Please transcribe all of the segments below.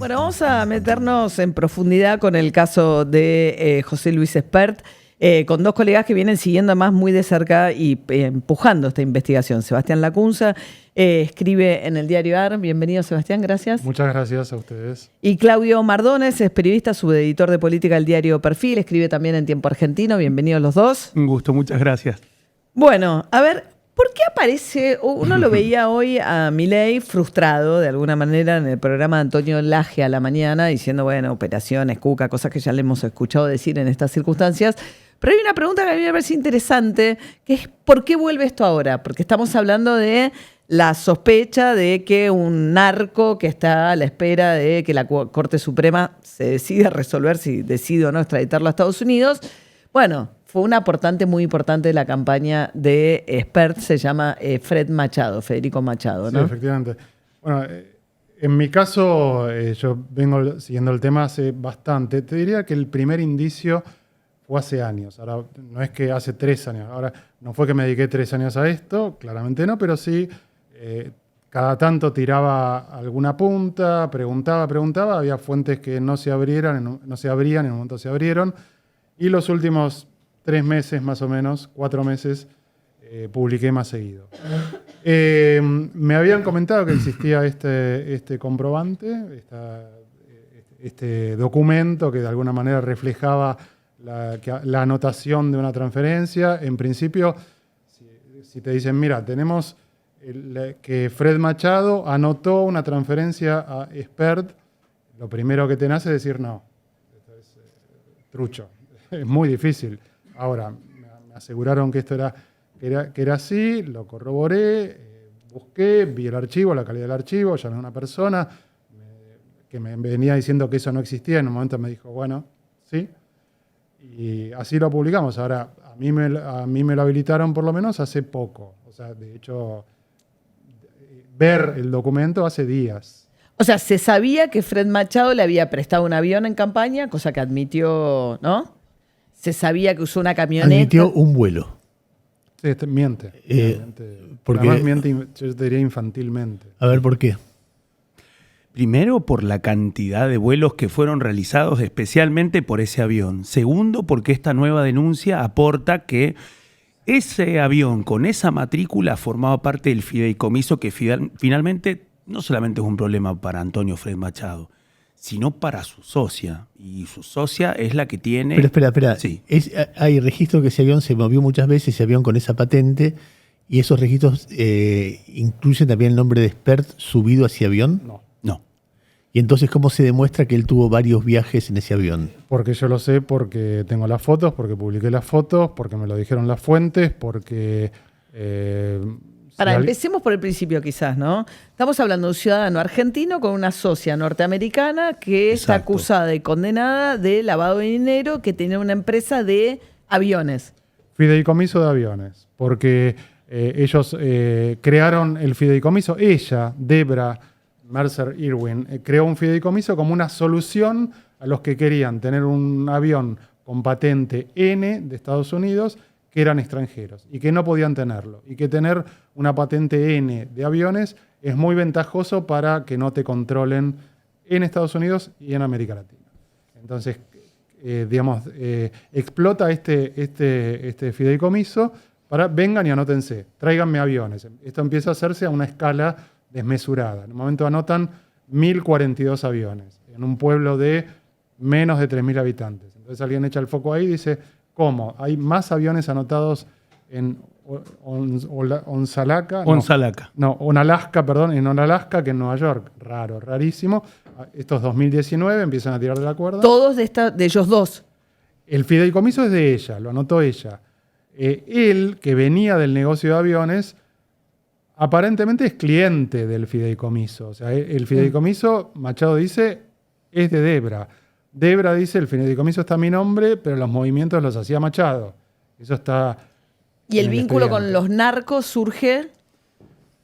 Bueno, vamos a meternos en profundidad con el caso de José Luis Espert, con dos colegas que vienen siguiendo más muy de cerca y empujando esta investigación. Sebastián Lacunza escribe en el diario AR. Bienvenido, Sebastián, gracias. Muchas gracias a ustedes. Y Claudio Mardones es periodista, subeditor de política del diario Perfil, escribe también en Tiempo Argentino. Bienvenidos los dos. Un gusto, muchas gracias. Bueno, a ver, ¿por qué aparece? Uno lo veía hoy a Milei frustrado de alguna manera en el programa de Antonio Laje a la mañana, diciendo, bueno, operaciones, Cuca, cosas que ya le hemos escuchado decir en estas circunstancias. Pero hay una pregunta que a mí me parece interesante, que es ¿por qué vuelve esto ahora? Porque estamos hablando de la sospecha de que un narco que está a la espera de que la Corte Suprema se decida resolver si decide o no extraditarlo a Estados Unidos. Bueno, fue un aportante muy importante de la campaña de Espert, se llama Federico Machado, ¿no? Sí, efectivamente. Bueno, en mi caso, yo vengo siguiendo el tema hace bastante. Te diría que el primer indicio fue hace años. Ahora, no es que hace 3 años. Ahora, no fue que me dediqué 3 años a esto, claramente no, pero sí, cada tanto tiraba alguna punta, preguntaba. Había fuentes que no se abrían, en un momento se abrieron. Y los últimos 3 meses, más o menos, 4 meses, publiqué más seguido. Me habían comentado que existía este comprobante, este documento que de alguna manera reflejaba la anotación de una transferencia. En principio, si te dicen, mira, tenemos que Fred Machado anotó una transferencia a Espert, lo primero que te nace es decir, no, esto es trucho. Es muy difícil. Ahora, me aseguraron que esto era así, lo corroboré, busqué, vi el archivo, la calidad del archivo, llamé a una persona que me venía diciendo que eso no existía, en un momento me dijo, bueno, sí, y así lo publicamos. Ahora, a mí me lo habilitaron por lo menos hace poco. O sea, de hecho, ver el documento hace días. O sea, se sabía que Fred Machado le había prestado un avión en campaña, cosa que admitió, ¿no? Se sabía que usó una camioneta. Admitió un vuelo. Sí, miente. Porque, además miente, yo te diría infantilmente. A ver, ¿por qué? Primero, por la cantidad de vuelos que fueron realizados especialmente por ese avión. Segundo, porque esta nueva denuncia aporta que ese avión con esa matrícula formaba parte del fideicomiso que finalmente no solamente es un problema para Antonio Fred Machado, sino para su socia. Y su socia es la que tiene... Pero espera. Sí. Hay registro que ese avión se movió muchas veces, ese avión con esa patente, y esos registros incluyen también el nombre de Espert subido a ese avión. No. Y entonces, ¿cómo se demuestra que él tuvo varios viajes en ese avión? Porque yo lo sé, porque tengo las fotos, porque publiqué las fotos, porque me lo dijeron las fuentes, porque... Empecemos por el principio quizás, ¿no? Estamos hablando de un ciudadano argentino con una socia norteamericana que está acusada y condenada de lavado de dinero, que tenía una empresa de aviones. Fideicomiso de aviones, porque ellos crearon el fideicomiso. Ella, Debra Mercer Irwin, creó un fideicomiso como una solución a los que querían tener un avión con patente N de Estados Unidos que eran extranjeros y que no podían tenerlo. Y que tener una patente N de aviones es muy ventajoso para que no te controlen en Estados Unidos y en América Latina. Entonces, explota este fideicomiso para vengan y anótense, tráiganme aviones. Esto empieza a hacerse a una escala desmesurada. En un momento anotan 1.042 aviones en un pueblo de menos de 3.000 habitantes. Entonces alguien echa el foco ahí y dice, ¿cómo? Hay más aviones anotados en Onalaska que en Nueva York. Rarísimo. Esto es 2019, empiezan a tirar de la cuerda. Todos de ellos dos. El fideicomiso es de ella, lo anotó ella. Él, que venía del negocio de aviones, aparentemente es cliente del fideicomiso. O sea, el fideicomiso, Machado dice, es de Debra. Debra dice, el fideicomiso está a mi nombre, pero los movimientos los hacía Machado. Eso está... ¿Y el vínculo con los narcos surge?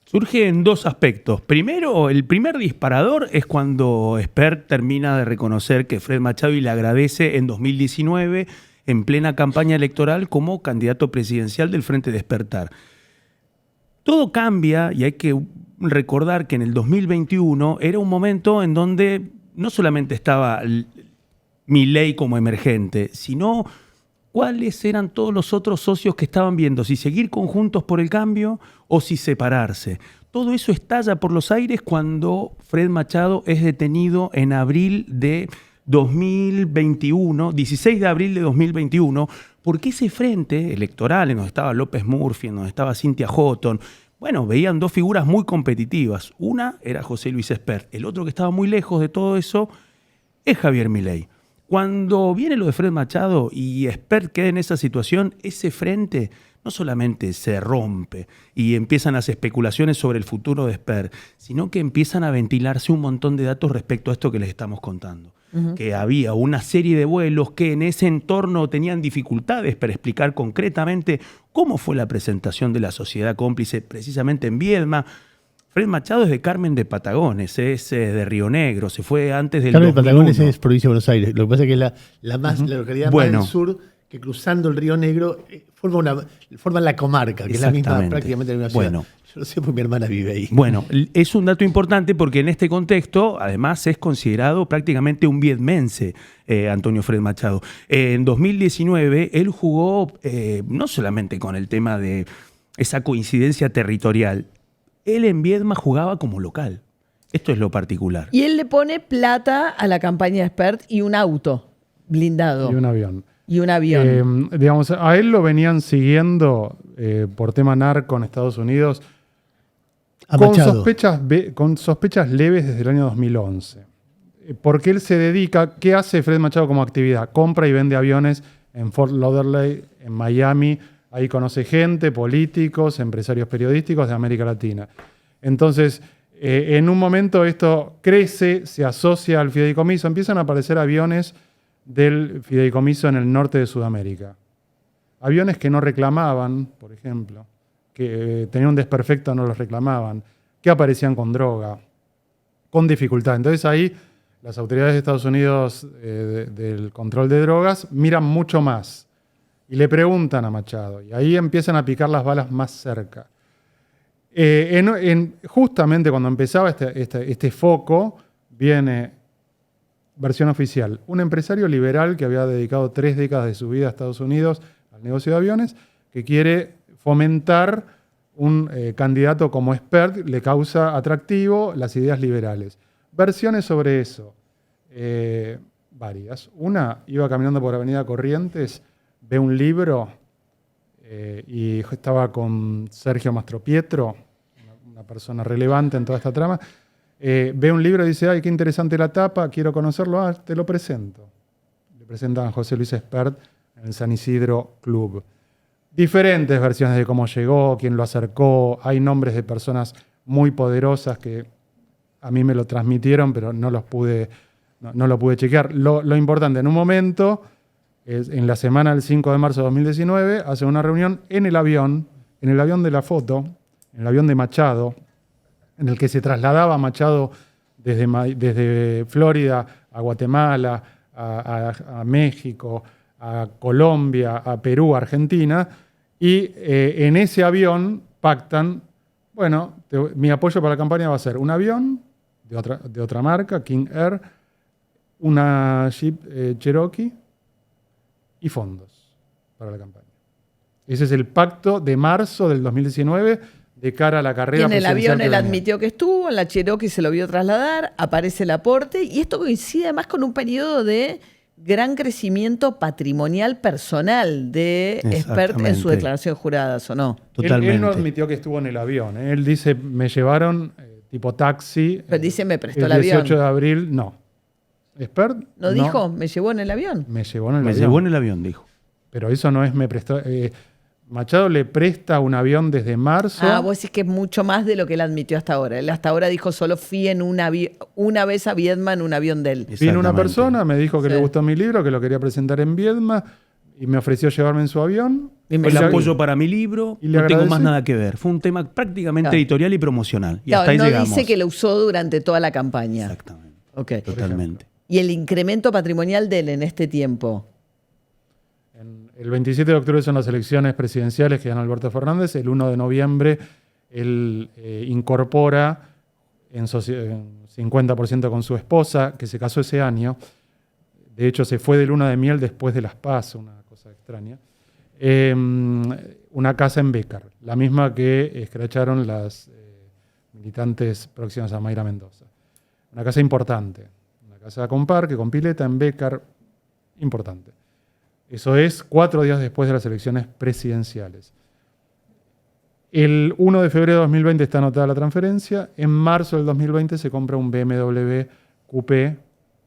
Surge en 2 aspectos. Primero, el primer disparador es cuando Espert termina de reconocer que Fred Machado y le agradece en 2019, en plena campaña electoral, como candidato presidencial del Frente Despertar. Todo cambia y hay que recordar que en el 2021 era un momento en donde no solamente estaba Milei como emergente, sino cuáles eran todos los otros socios que estaban viendo si seguir con Juntos por el Cambio o si separarse. Todo eso estalla por los aires cuando Fred Machado es detenido en abril de 2021, 16 de abril de 2021, porque ese frente electoral en donde estaba López Murphy, en donde estaba Cynthia Houghton, bueno, veían dos figuras muy competitivas. Una era José Luis Espert, el otro que estaba muy lejos de todo eso es Javier Milei. Cuando viene lo de Fred Machado y Espert queda en esa situación, ese frente no solamente se rompe y empiezan las especulaciones sobre el futuro de Espert, sino que empiezan a ventilarse un montón de datos respecto a esto que les estamos contando. Que había una serie de vuelos que en ese entorno tenían dificultades para explicar concretamente cómo fue la presentación de la sociedad cómplice precisamente en Viedma. Fred Machado es de Carmen de Patagones, es de Río Negro, se fue antes del Carmen de 2001. Patagones es provincia de Buenos Aires. Lo que pasa es que es la localidad más del sur, que cruzando el Río Negro forma la comarca, que es la misma prácticamente la misma ciudad. Bueno. Yo lo sé porque mi hermana vive ahí. Bueno, es un dato importante porque en este contexto, además, es considerado prácticamente un vietmense, Antonio Fred Machado. En 2019, él jugó no solamente con el tema de esa coincidencia territorial, él en Viedma jugaba como local. Esto es lo particular. Y él le pone plata a la campaña de Espert y un auto blindado. Y un avión. Y un avión. Digamos, a él lo venían siguiendo por tema narco en Estados Unidos con sospechas leves desde el año 2011. Porque él se dedica, ¿qué hace Fred Machado como actividad? Compra y vende aviones en Fort Lauderdale, en Miami. Ahí conoce gente, políticos, empresarios periodísticos de América Latina. Entonces, en un momento esto crece, se asocia al fideicomiso, empiezan a aparecer aviones del fideicomiso en el norte de Sudamérica. Aviones que no reclamaban, por ejemplo, que tenían un desperfecto, no los reclamaban, que aparecían con droga, con dificultad. Entonces ahí las autoridades de Estados Unidos del control de drogas miran mucho más y le preguntan a Machado, y ahí empiezan a picar las balas más cerca. Justamente cuando empezaba este foco, viene versión oficial. Un empresario liberal que había dedicado 3 décadas de su vida a Estados Unidos al negocio de aviones, que quiere fomentar un candidato como Espert, le causa atractivo las ideas liberales. Versiones sobre eso, varias. Una, iba caminando por Avenida Corrientes, ve un libro y estaba con Sergio Mastropietro, una persona relevante en toda esta trama. Ve un libro y dice, ay, qué interesante la tapa, quiero conocerlo, te lo presento. Le presentan a José Luis Espert en el San Isidro Club. Diferentes versiones de cómo llegó, quién lo acercó, hay nombres de personas muy poderosas que a mí me lo transmitieron, pero no lo pude chequear. Lo importante, en un momento, en la semana del 5 de marzo de 2019, hace una reunión en el avión de la foto, en el avión de Machado, en el que se trasladaba Machado desde Florida a Guatemala, a México, a Colombia, a Perú, a Argentina, y en ese avión pactan, bueno, mi apoyo para la campaña va a ser un avión de otra marca, King Air, una Jeep Cherokee y fondos para la campaña. Ese es el pacto de marzo del 2019 de cara a la carrera y en el presidencial avión él venía. admitió que estuvo, en la Cherokee se lo vio trasladar, aparece el aporte, y esto coincide además con un periodo de gran crecimiento patrimonial personal de Espert en sus declaraciones juradas, ¿o no? Totalmente. Él no admitió que estuvo en el avión. Él dice, me llevaron tipo taxi. Pero dice, me prestó el el avión. 18 de abril, no. Espert ¿No dijo, me llevó en el avión? Me llevó en el Me avión. llevó en el avión, dijo. Pero eso no es me prestó. Machado le presta un avión desde marzo. Vos decís que es mucho más de lo que él admitió hasta ahora. Él hasta ahora dijo, solo fui en una vez a Viedma en un avión de él. Vino una persona, me dijo que Sí. le gustó mi libro, que lo quería presentar en Viedma, y me ofreció llevarme en su avión. El apoyo para mi libro, y le no tengo agradecí. más nada que ver. Fue un tema prácticamente Claro. editorial y promocional. Y Claro, hasta ahí no llegamos. dice que lo usó durante toda la campaña. Exactamente. Ok. Totalmente. ¿Y el incremento patrimonial de él en este tiempo? El 27 de octubre son las elecciones presidenciales que gana Alberto Fernández. El 1 de noviembre él incorpora en 50% con su esposa, que se casó ese año. De hecho, se fue de luna de miel después de las PASO, una cosa extraña. Una casa en Bécar, la misma que escracharon las militantes próximas a Mayra Mendoza. Una casa importante, una casa con parque, con pileta en Bécar, importante. Eso es 4 días después de las elecciones presidenciales. El 1 de febrero de 2020 está anotada la transferencia. En marzo del 2020 se compra un BMW Coupé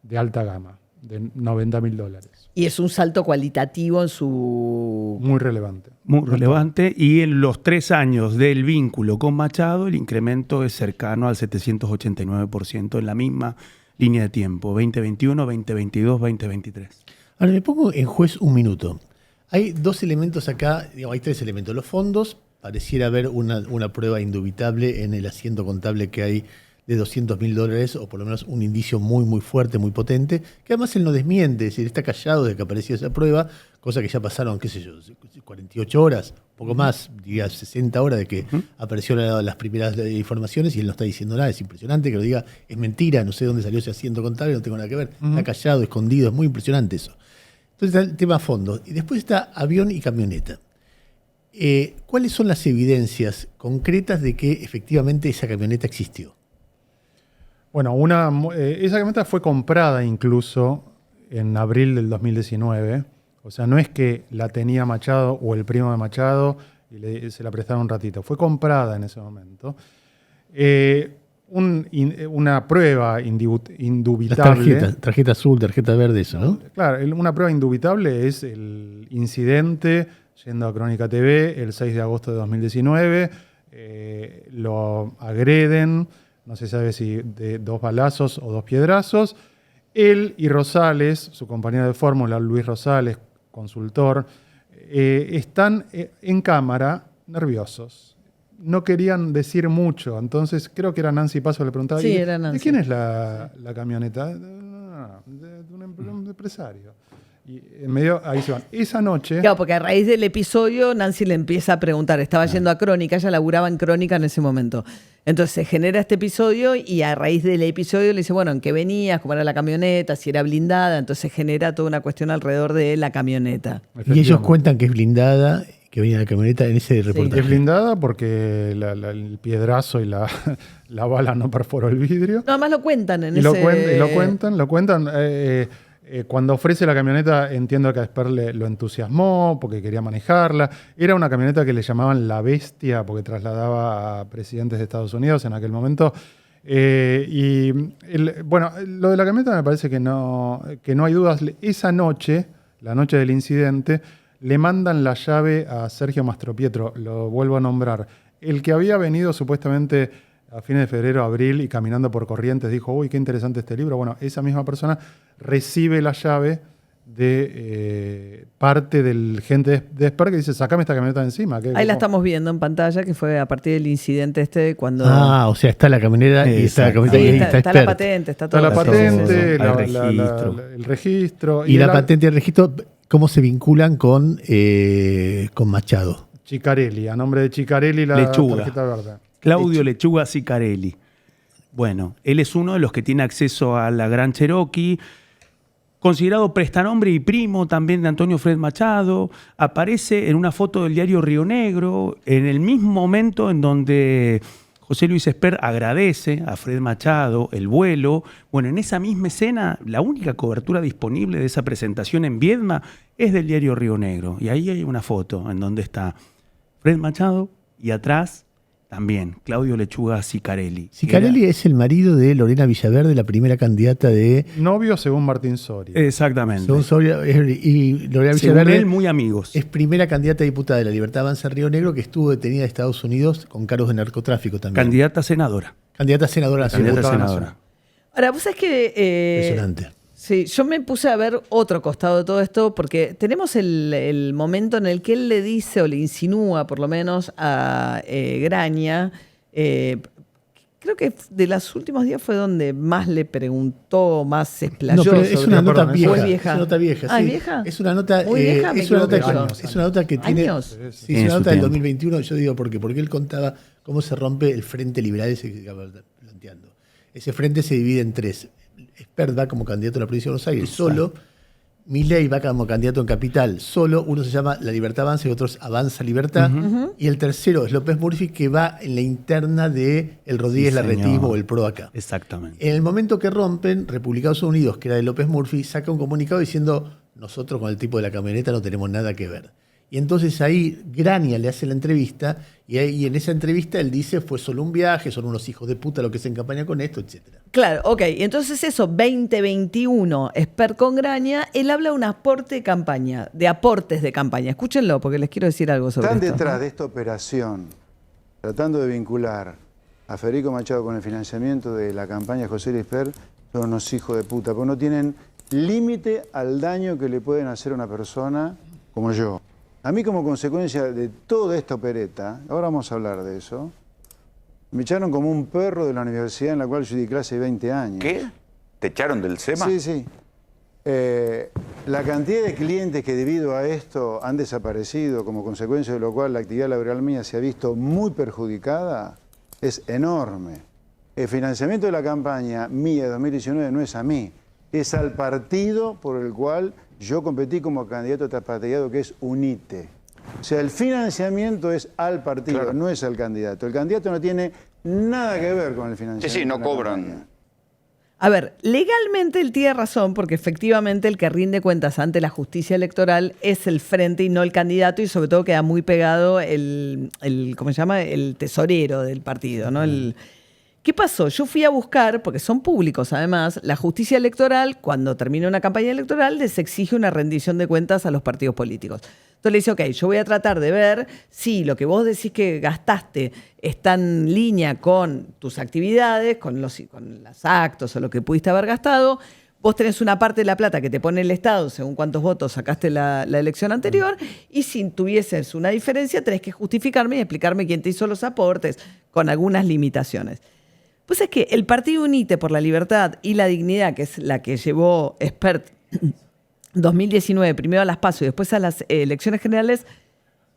de alta gama, de $90.000. Y es un salto cualitativo en su... Muy relevante. Muy relevante. Y en los 3 años del vínculo con Machado, el incremento es cercano al 789% en la misma línea de tiempo, 2021, 2022, 2023. Ahora me pongo en juez un minuto. Hay 2 elementos acá, hay 3 elementos. Los fondos, pareciera haber una prueba indubitable en el asiento contable que hay de $200.000, o por lo menos un indicio muy, muy fuerte, muy potente, que además él no desmiente, es decir, está callado de que apareció esa prueba, cosa que ya pasaron, qué sé yo, 48 horas, un poco más, diría 60 horas de que aparecieron las primeras informaciones y él no está diciendo nada. Es impresionante que lo diga, es mentira, no sé dónde salió ese asiento contable, no tengo nada que ver, está callado, escondido, es muy impresionante eso. Entonces está el tema fondo. Y después está avión y camioneta. ¿Cuáles son las evidencias concretas de que efectivamente esa camioneta existió? Bueno, esa camioneta fue comprada incluso en abril del 2019. O sea, no es que la tenía Machado o el primo de Machado y se la prestaron un ratito. Fue comprada en ese momento. Una prueba indubitable. Tarjeta azul, tarjeta verde, eso, ¿no? Claro, una prueba indubitable es el incidente, yendo a Crónica TV, el 6 de agosto de 2019. Lo agreden, no se sabe si de 2 balazos o 2 piedrazos. Él y Rosales, su compañero de fórmula, Luis Rosales, consultor, están en cámara nerviosos. No querían decir mucho, entonces creo que era Nancy Paso, le preguntaba, sí, era Nancy. ¿De quién es la camioneta? De un empresario. Y en medio, ahí se van. Esa noche... Claro, porque a raíz del episodio Nancy le empieza a preguntar, estaba yendo a Crónica, ella laburaba en Crónica en ese momento. Entonces se genera este episodio y a raíz del episodio le dice, bueno, ¿en qué venías? ¿Cómo era la camioneta? ¿Si era blindada? Entonces se genera toda una cuestión alrededor de la camioneta. Y ellos cuentan que es blindada, que venía la camioneta en ese reportaje. Es blindada porque el piedrazo y la bala no perforó el vidrio. No, además lo cuentan en y ese... Lo cuentan. Cuando ofrece la camioneta, entiendo que a Esper lo entusiasmó porque quería manejarla. Era una camioneta que le llamaban la bestia porque trasladaba a presidentes de Estados Unidos en aquel momento. Bueno, lo de la camioneta me parece que no hay dudas. Esa noche, la noche del incidente, le mandan la llave a Sergio Mastropietro, lo vuelvo a nombrar. El que había venido supuestamente a fines de febrero, abril, y caminando por Corrientes, dijo, uy, qué interesante este libro. Bueno, esa misma persona recibe la llave de parte del gente de Esper que dice, sacame esta camioneta de encima. Ahí la estamos viendo en pantalla, que fue a partir del incidente cuando... O sea, está la camionera y está la camioneta sí, y está la patente, está todo. Está la patente, el registro. Y la patente y el registro, ¿cómo se vinculan con Machado? Chicarelli, a nombre de Chicarelli la Lechuga. tarjeta verde. Claudio Lechuga Cicarelli. Bueno, él es uno de los que tiene acceso a la Gran Cherokee, considerado prestanombre y primo también de Antonio Fred Machado. Aparece en una foto del diario Río Negro, en el mismo momento en donde José Luis Esper agradece a Fred Machado el vuelo. Bueno, en esa misma escena, la única cobertura disponible de esa presentación en Viedma es del diario Río Negro. Y ahí hay una foto en donde está Fred Machado y atrás también Claudio Lechuga Cicarelli. Cicarelli es el marido de Lorena Villaverde, la primera candidata de... Novio según Martín Soria. Exactamente. Según Soria, y Lorena según Villaverde él, muy amigos. es primera candidata a diputada de la Libertad Avanza Río Negro, que estuvo detenida en Estados Unidos con cargos de narcotráfico también. Candidata a senadora. Candidata a senadora nacional. Candidata a Diputada senadora. Ahora, vos sabés que... Impresionante. Sí, yo me puse a ver otro costado de todo esto porque tenemos el momento en el que él le dice o le insinúa por lo menos a Graña, creo que de los últimos días fue donde más le preguntó, más se explayó. No, pero es una nota vieja. Muy vieja. Es una nota vieja. Ah, sí. ¿es vieja? Es una nota. Muy vieja, es una nota que tiene. ¿Años? Sí, es una nota del 2021. Yo digo, ¿por qué? Porque él contaba cómo se rompe el frente liberal ese que estaba planteando. Ese frente se divide en 3. Expert va como candidato a la provincia de Buenos Aires solo. Milei va como candidato en Capital solo. Uno se llama La Libertad Avanza y otros Avanza Libertad. Y el tercero es López Murphy, que va en la interna de el Rodríguez Larretismo o el PRO acá. Exactamente. En el momento que rompen, Republicanos Unidos, que era de López Murphy, saca un comunicado diciendo: nosotros con el tipo de la camioneta no tenemos nada que ver. Y entonces ahí Grania le hace la entrevista y en esa entrevista él dice: fue solo un viaje, son unos hijos de puta lo que se en campaña con esto, etcétera. Claro, ok. Entonces eso, 2021, Expert con Graña, él habla de un aporte de campaña, de aportes de campaña. Escúchenlo, porque les quiero decir algo sobre Están esto. detrás de esta operación, tratando de vincular a Federico Machado con el financiamiento de la campaña de José Luis Expert, son unos hijos de puta, porque no tienen límite al daño que le pueden hacer a una persona como yo. A mí, como consecuencia de toda esta opereta, ahora vamos a hablar de eso, me echaron como un perro de la universidad en la cual yo di clase de 20 años. ¿Qué? ¿Te echaron del SEMA? Sí, sí. La cantidad de clientes que debido a esto han desaparecido, como consecuencia de lo cual la actividad laboral mía se ha visto muy perjudicada, es enorme. El financiamiento de la campaña mía de 2019 no es a mí, es al partido por el cual yo competí como candidato traspartidado, que es UNITE. O sea, el financiamiento es al partido, Claro. no es al candidato. El candidato no tiene nada que ver con el financiamiento. Sí, no de la cobran. campaña. A ver, legalmente él tiene razón, porque efectivamente el que rinde cuentas ante la justicia electoral es el frente y no el candidato, y sobre todo queda muy pegado ¿cómo se llama? El tesorero del partido, ¿no? ¿Qué pasó? Yo fui a buscar, porque son públicos además, la justicia electoral, cuando termina una campaña electoral, les exige una rendición de cuentas a los partidos políticos. Entonces le dice, ok, yo voy a tratar de ver si lo que vos decís que gastaste está en línea con tus actividades, con los actos o lo que pudiste haber gastado. Vos tenés una parte de la plata que te pone el Estado según cuántos votos sacaste la elección anterior, y si tuvieses una diferencia tenés que justificarme y explicarme quién te hizo los aportes, con algunas limitaciones. Pues es que el Partido UNITE por la Libertad y la Dignidad, que es la que llevó Expert 2019, primero a las PASO y después a las elecciones generales,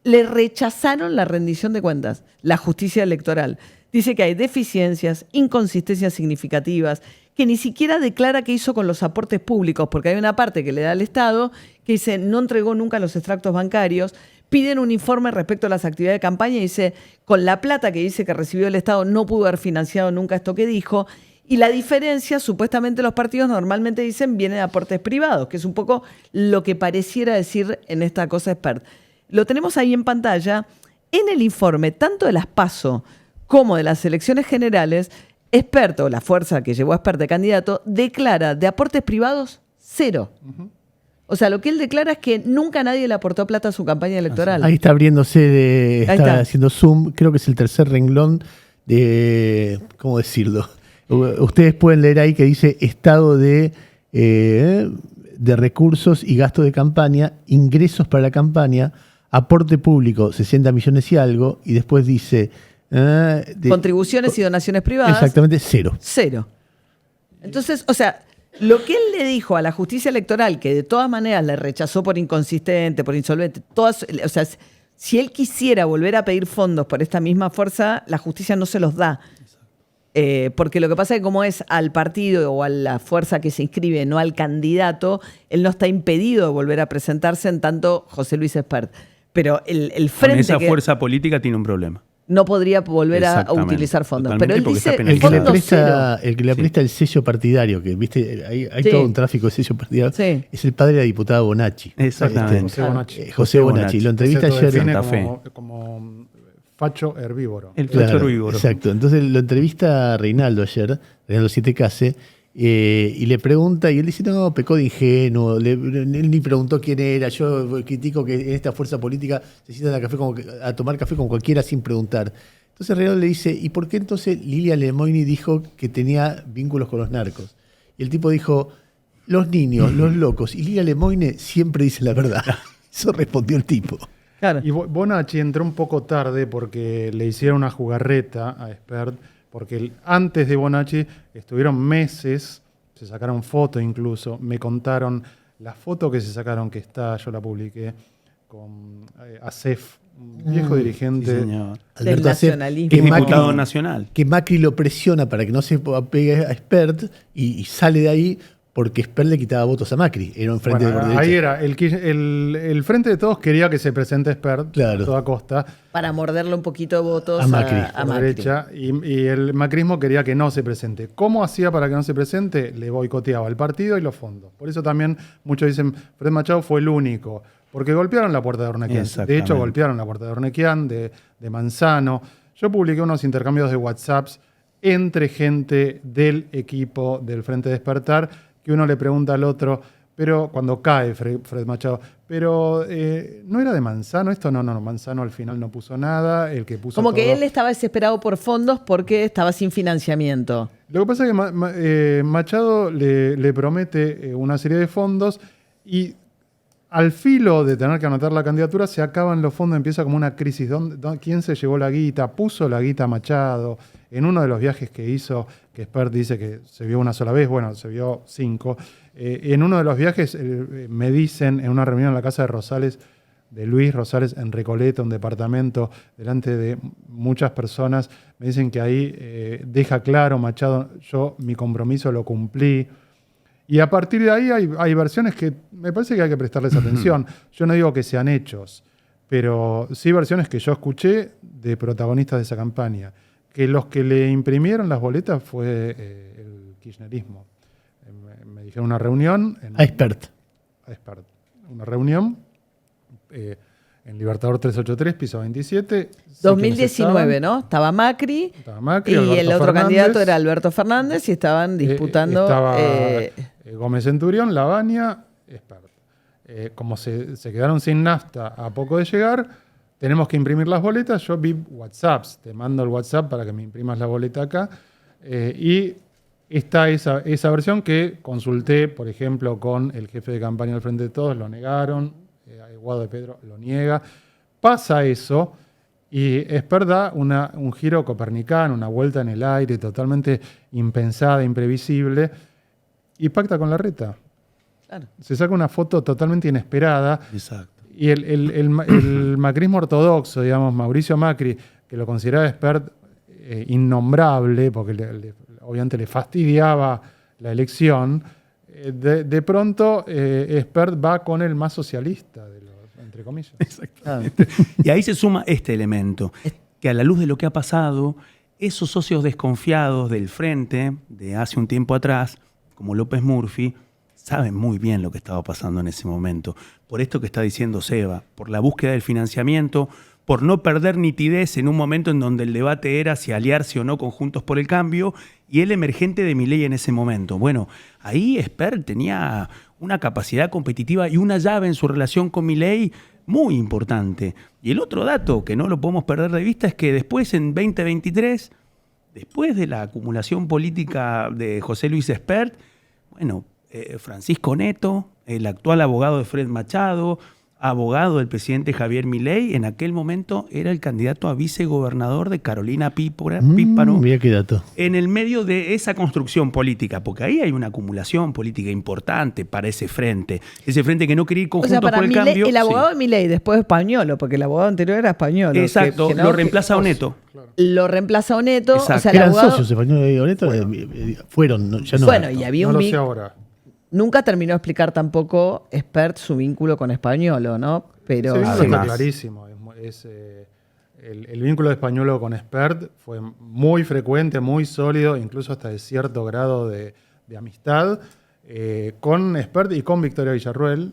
le rechazaron la rendición de cuentas, la justicia electoral. Dice que hay deficiencias, inconsistencias significativas, que ni siquiera declara qué hizo con los aportes públicos, porque hay una parte que le da al Estado que dice no entregó nunca los extractos bancarios. Piden un informe respecto a las actividades de campaña y dice, con la plata que dice que recibió el Estado no pudo haber financiado nunca esto que dijo. Y la diferencia, supuestamente los partidos normalmente dicen, viene de aportes privados, que es un poco lo que pareciera decir en esta cosa Expert. Lo tenemos ahí en pantalla. En el informe, tanto de las PASO como de las elecciones generales, Expert, o la fuerza que llevó a Expert de candidato, declara de aportes privados 0. O sea, lo que él declara es que nunca nadie le aportó plata a su campaña electoral. Ahí está abriéndose, Ahí está está. haciendo zoom, creo que es el tercer renglón de, ¿cómo decirlo? Ustedes pueden leer ahí que dice estado de recursos y gasto de campaña, ingresos para la campaña, aporte público 60 millones y algo, y después dice... Contribuciones y donaciones privadas. Exactamente, 0. 0. Entonces, o sea, lo que él le dijo a la justicia electoral, que de todas maneras le rechazó por inconsistente, por insolvente, o sea, si él quisiera volver a pedir fondos por esta misma fuerza, la justicia no se los da. Porque lo que pasa es que como es al partido o a la fuerza que se inscribe, no al candidato, él no está impedido de volver a presentarse en tanto José Luis Expert. Pero el frente Con esa que fuerza política tiene un problema. no podría volver a Exactamente, utilizar fondos. totalmente, Pero él porque dice está El que le fondos presta, cero. el que le presta el sello partidario, que viste, hay Sí. todo un tráfico de sello partidario, Sí. es el padre de la diputada Bonacci. Exactamente. José Bonacci. José Bonacci. Lo entrevista Se autodefine ayer. como facho herbívoro. El Claro, facho herbívoro. exacto. Entonces lo entrevista a Reinaldo ayer, Reinaldo Siete Case, y le pregunta, y él dice, no, pecó de ingenuo, él ni preguntó quién era, yo critico que en esta fuerza política se sientan a tomar café con cualquiera sin preguntar. Entonces Reinaldo le dice, ¿y por qué entonces Lilia Lemoyne dijo que tenía vínculos con los narcos? Y el tipo dijo, los niños, los locos, y Lilia Lemoyne siempre dice la verdad. Eso respondió el tipo. Claro. Y Bonacci entró un poco tarde porque le hicieron una jugarreta a Expert, porque antes de Bonacci estuvieron meses, se sacaron fotos incluso, me contaron la foto que se sacaron, que está, yo la publiqué, Asef, un viejo dirigente. Sí, señor. Del Alberto Asef, nacionalismo. que Diputado Macri, nacional. que Macri lo presiona para que no se apegue a Spert y sale de ahí porque Spert le quitaba votos a Macri. Era un frente Bueno, de por ahí derecha. era, el Frente de Todos quería que se presente Spert Claro. a toda costa, Para morderle un poquito de votos A Macri. a por Macri. derecha, y el macrismo quería que no se presente. ¿Cómo hacía para que no se presente? Le boicoteaba el partido y los fondos. Por eso también muchos dicen, Fred Machado fue el único, porque golpearon la puerta de Ornequian. De Exactamente. hecho, golpearon la puerta de Ornequian, de Manzano. Yo publiqué unos intercambios de WhatsApps entre gente del equipo del Frente Despertar, que uno le pregunta al otro, pero cuando cae Fred Machado, pero ¿no era de Manzano esto? No, Manzano al final no puso nada, el que puso Como que todo. él estaba desesperado por fondos porque estaba sin financiamiento. Lo que pasa es que Machado le promete una serie de fondos y al filo de tener que anotar la candidatura se acaban los fondos, empieza como una crisis. ¿Quién se llevó la guita? ¿Puso la guita Machado? En uno de los viajes que hizo, que Spert dice que se vio una sola vez, bueno, se vio 5. En uno de los viajes me dicen, en una reunión en la casa de Luis Rosales en Recoleta, un departamento, delante de muchas personas, me dicen que ahí deja claro Machado, yo mi compromiso lo cumplí. Y a partir de ahí hay versiones que me parece que hay que prestarles atención. Yo no digo que sean hechos, pero sí versiones que yo escuché de protagonistas de esa campaña, que los que le imprimieron las boletas fue el kirchnerismo. Me dijeron una reunión A Spert. a Spert. Una reunión en Libertador 383, piso 27. Sé quiénes 2019, estaban. ¿no? Estaba Macri, Estaba Macri, y Alberto el otro Fernández. candidato era Alberto Fernández y estaban disputando... Estaba Gómez Centurión, Lavagna, Spert. Como se quedaron sin nafta a poco de llegar, tenemos que imprimir las boletas. Yo vi WhatsApps, te mando el WhatsApp para que me imprimas la boleta acá. Y está esa versión que consulté, por ejemplo, con el jefe de campaña del Frente de Todos, lo negaron, Guado de Pedro lo niega. Pasa eso y Spert da un giro copernicano, una vuelta en el aire totalmente impensada, imprevisible, y pacta con Larreta. Claro. Se saca una foto totalmente inesperada. Exacto. Y el macrismo ortodoxo, digamos, Mauricio Macri, que lo consideraba Spert innombrable, porque obviamente le fastidiaba la elección, de pronto Spert va con el más socialista, entre comillas. Exactamente. Y ahí se suma este elemento, que a la luz de lo que ha pasado, esos socios desconfiados del frente de hace un tiempo atrás, como López Murphy, saben muy bien lo que estaba pasando en ese momento. Por esto que está diciendo Seba, por la búsqueda del financiamiento, por no perder nitidez en un momento en donde el debate era si aliarse o no con Juntos por el Cambio, y el emergente de Milei en ese momento. Bueno, ahí Spert tenía una capacidad competitiva y una llave en su relación con Milei muy importante. Y el otro dato que no lo podemos perder de vista es que después, en 2023, después de la acumulación política de José Luis Spert, bueno, Francisco Neto, el actual abogado de Fred Machado, abogado del presidente Javier Milei, en aquel momento era el candidato a vicegobernador de Carolina Píparo, Mira qué dato. en el medio de esa construcción política, porque ahí hay una acumulación política importante para ese frente que no quería ir con O sea, Juntos para por el Milei, Cambio. el abogado Sí. de Milei, después españolo, porque el abogado anterior era español. Exacto, que no, lo que- reemplaza a Oneto. Lo reemplaza Oneto. Exacto. O sea, el Eran abogado, socios, español y Oneto, fueron, no, ya no. bueno, y había No un lo sé vínculo. ahora. Nunca terminó de explicar tampoco Spert su vínculo con Españolo, ¿no? Pero Ese vínculo Además. está clarísimo. El vínculo de Españolo con Spert fue muy frecuente, muy sólido, incluso hasta de cierto grado de amistad, con Spert y con Victoria Villarruel,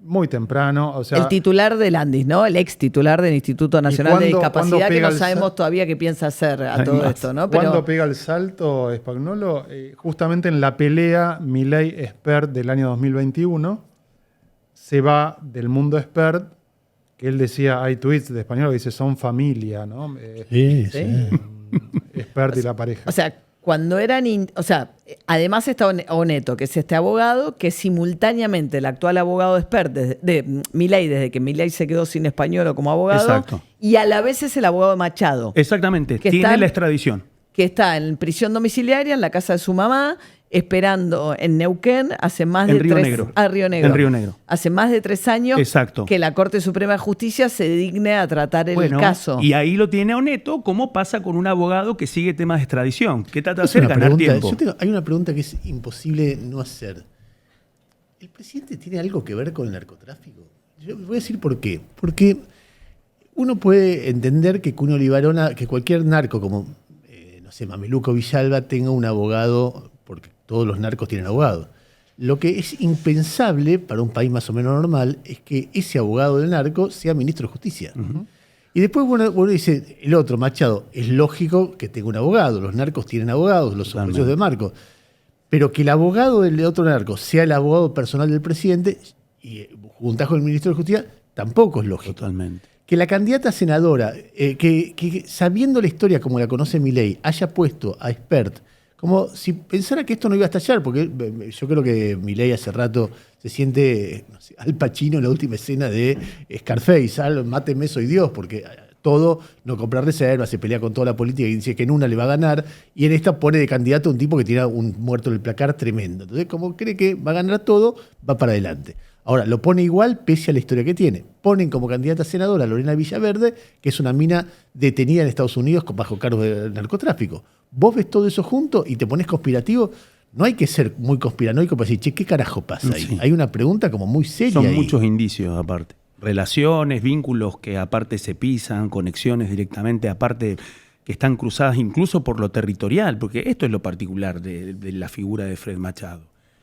muy temprano. O sea, el titular del Andis, ¿no? El ex titular del Instituto Nacional de cuándo Discapacidad, que pega no el sabemos sal- todavía qué piensa hacer a todo Además, esto, ¿no? cuando Pero pega el salto Spagnolo, justamente en la pelea Milei-Spert del año 2021, se va del mundo Spert, que él decía, hay tweets de Spagnolo que dice, son familia, ¿no? Sí, Sí. sí. Spert y la pareja. o sea, cuando eran... además está Oneto, que es este abogado, que simultáneamente el actual abogado de Spert, de Milei, desde que Milei se quedó sin Españolo como abogado, Exacto. y a la vez es el abogado de Machado. Exactamente, Que tiene están- la extradición. Que está en prisión domiciliaria en la casa de su mamá esperando en Neuquén hace más En de Río 3 Negro. Río Negro. En Río Negro. Hace más de 3 años Exacto. que la Corte Suprema de Justicia se digne a tratar el Bueno, caso. y ahí lo tiene Oneto, como pasa con un abogado que sigue temas de extradición. ¿Qué trata de Es hacer? una Ganar pregunta, tiempo. hay una pregunta que es imposible no hacer. ¿El presidente tiene algo que ver con el narcotráfico? Yo voy a decir por qué. Porque uno puede entender que Cunio Libarona, que cualquier narco como, no sé, Mameluco Villalba tenga un abogado, porque todos los narcos tienen abogado. Lo que es impensable para un país más o menos normal es que ese abogado del narco sea ministro de Justicia. Y después uno dice, el otro, Machado, es lógico que tenga un abogado. Los narcos tienen abogados, los sospechosos de Marcos. Pero que el abogado del otro narco sea el abogado personal del presidente, y juntas con el ministro de Justicia, tampoco es lógico. Totalmente. Que la candidata senadora, que sabiendo la historia como la conoce Milei, haya puesto a Expert, como si pensara que esto no iba a estallar, porque yo creo que Milei hace rato se siente, no sé, Al Pacino en la última escena de Scarface, máteme, soy Dios, porque todo, no comprar reservas, se pelea con toda la política y dice que en una le va a ganar, y en esta pone de candidato a un tipo que tiene un muerto en el placar tremendo. Entonces, como cree que va a ganar todo, va para adelante. Ahora, lo pone igual pese a la historia que tiene. Ponen como candidata a senadora a Lorena Villaverde, que es una mina detenida en Estados Unidos bajo cargos de narcotráfico. Vos ves todo eso junto y te pones conspirativo. No hay que ser muy conspiranoico para decir, che, ¿qué carajo pasa ahí? Sí. Hay una pregunta como muy seria Son ahí. muchos indicios aparte. Relaciones, vínculos que aparte se pisan, conexiones directamente aparte que están cruzadas incluso por lo territorial, porque esto es lo particular de la figura de Fred Machado.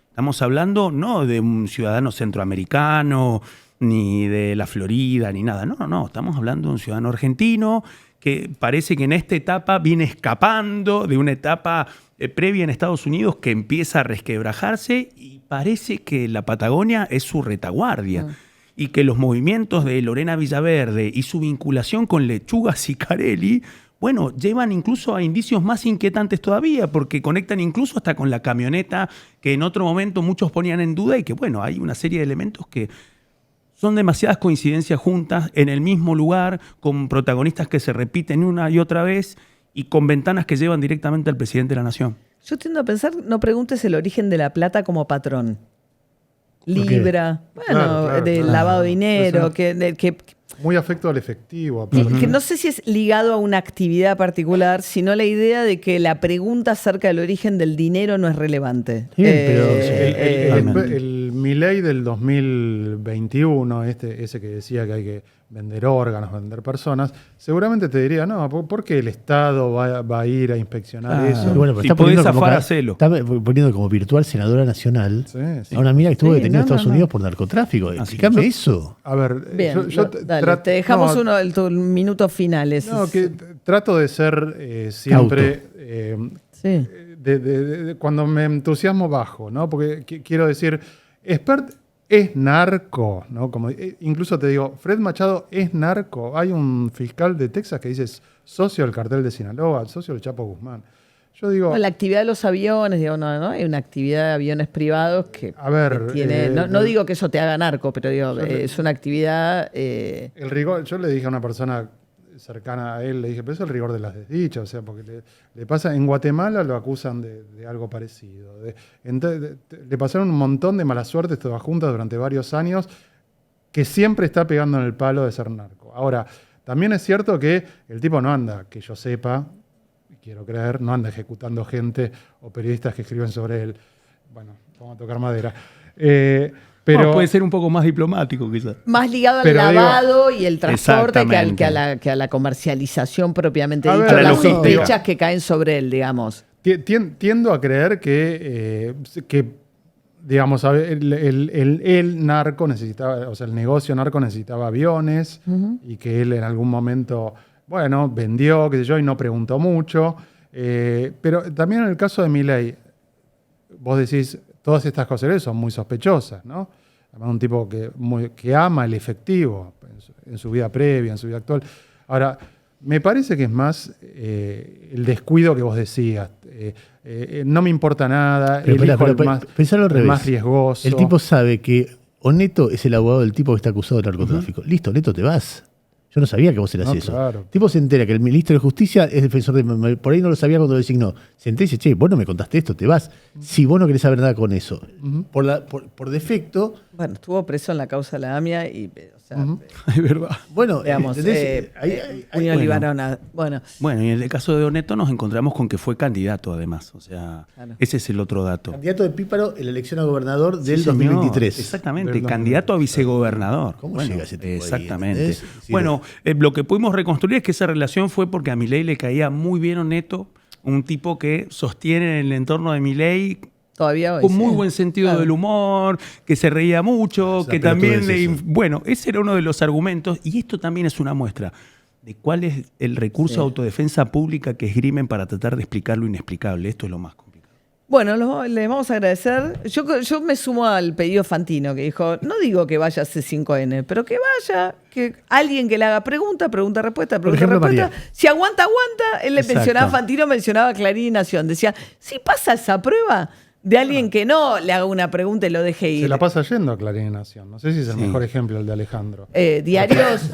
Estamos hablando no de un ciudadano centroamericano, ni de la Florida, ni nada. No, estamos hablando de un ciudadano argentino que parece que en esta etapa viene escapando de una etapa previa en Estados Unidos que empieza a resquebrajarse y parece que la Patagonia es su retaguardia. Y que los movimientos de Lorena Villaverde y su vinculación con Lechuga Sicarelli, bueno, llevan incluso a indicios más inquietantes todavía, porque conectan incluso hasta con la camioneta que en otro momento muchos ponían en duda y que, bueno, hay una serie de elementos que son demasiadas coincidencias juntas en el mismo lugar, con protagonistas que se repiten una y otra vez y con ventanas que llevan directamente al presidente de la Nación. Yo tiendo a pensar, no preguntes el origen de la plata como patrón. ¿Por qué? Libra, bueno, del lavado de dinero, que Muy afecto al efectivo. que no sé si es ligado a una actividad particular, sino la idea de que la pregunta acerca del origen del dinero no es relevante. Bien, pero El Milei del 2021, ese que decía que hay que vender órganos, vender personas, seguramente te diría, no, ¿por qué el Estado va a ir a inspeccionar eso? Bueno, pero Si está podés poniendo como zafar, hacelo. está poniendo como virtual senadora nacional Sí. a una mina que estuvo Sí, detenida en no, Estados no. Unidos por narcotráfico. Explícame eso. A ver, Bien, dale, te dejamos tu minutos finales. No, que trato de ser siempre... Sí. cuando me entusiasmo bajo, ¿no? Porque quiero decir, Expert es narco, ¿no? Como, incluso te digo, Fred Machado es narco. Hay un fiscal de Texas que dice socio del cartel de Sinaloa, socio del Chapo Guzmán. Yo digo... Bueno, la actividad de los aviones, digo, no, hay una actividad de aviones privados que, A ver, que tiene... no digo que eso te haga narco, pero digo, es una actividad... El rigor, yo le dije a una persona cercana a él, le dije, pero es el rigor de las desdichas, o sea, porque le pasa, en Guatemala lo acusan de algo parecido. Le pasaron un montón de malas suertes todas juntas durante varios años, que siempre está pegando en el palo de ser narco. Ahora, también es cierto que el tipo no anda, que yo sepa, quiero creer, no anda ejecutando gente o periodistas que escriben sobre él. Bueno, vamos a tocar madera. Pero puede ser un poco más diplomático, quizás. Más ligado al Pero digo- lavado y el transporte Exactamente. que a la comercialización propiamente A dicha, ver, las la logística. sospechas que caen sobre él, digamos. Tiendo a creer que digamos, el narco necesitaba, o sea, el negocio narco necesitaba aviones y que él en algún momento, bueno, vendió, qué sé yo, y no preguntó mucho. Pero también en el caso de Milei, vos decís, todas estas cosas son muy sospechosas, ¿no? Además, un tipo que ama el efectivo en su vida previa, en su vida actual. Ahora, me parece que es más el descuido que vos decías. No me importa nada, elijo el más, pensalo al el revés. más riesgoso. El tipo sabe que Oneto es el abogado del tipo que está acusado de narcotráfico. Listo, Oneto, te vas. Yo no sabía que vos eras No, eso. claro. El tipo se entera que el ministro de Justicia es defensor de... Por ahí no lo sabía cuando lo designó. Se entera y dice, che, vos no me contaste esto, te vas. Si vos no querés saber nada con eso. Por defecto... Bueno, estuvo preso en la causa de la AMIA y, o sea, Es verdad. Bueno, digamos, ¿entendés? Unión bueno. Libarona. Bueno, Bueno, y en el caso de Oneto nos encontramos con que fue candidato además. O sea, Claro. ese es el otro dato. Candidato de Píparo en la elección a gobernador del Sí, señor. 2023. Exactamente, Del candidato a vicegobernador. ¿Cómo Bueno, llega ese tipo ahí, exactamente. entendés? Sí, Bueno, lo que pudimos reconstruir es que esa relación fue porque a Milei le caía muy bien Oneto, un tipo que sostiene en el entorno de Milei todavía hoy. con sí. muy buen sentido Claro. del humor, que se reía mucho, Esa que pelotudez también le... eso. Bueno, ese era uno de los argumentos y esto también es una muestra de cuál es el recurso Sí. de autodefensa pública que esgrimen para tratar de explicar lo inexplicable. Esto es lo más complicado. Bueno, les vamos a agradecer. Yo me sumo al pedido Fantino, que dijo, no digo que vaya a C5N, pero que vaya, que alguien que le haga pregunta, respuesta. ejemplo, María. Si aguanta. Él le Exacto. mencionaba, Fantino mencionaba Clarín y Nación. Decía, si pasa esa prueba de alguien que no le haga una pregunta y lo deje ir. Se la pasa yendo a Clarín y Nación. No sé si es el Sí. mejor ejemplo el de Alejandro. Diarios...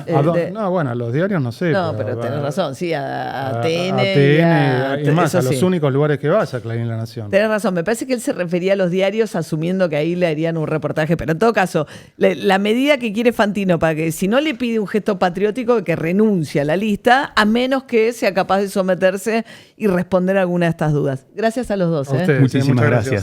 No, bueno, a los diarios no sé. no, pero tenés razón, sí, a TN. ATN, y más, a eso los sí. únicos lugares que vas a Clarín y la Nación. Tenés razón, me parece que él se refería a los diarios asumiendo que ahí le harían un reportaje, pero en todo caso, la medida que quiere Fantino para que si no le pide un gesto patriótico que renuncie a la lista, a menos que sea capaz de someterse y responder alguna de estas dudas. Gracias a los dos. A ustedes, Muchísimas muchas gracias.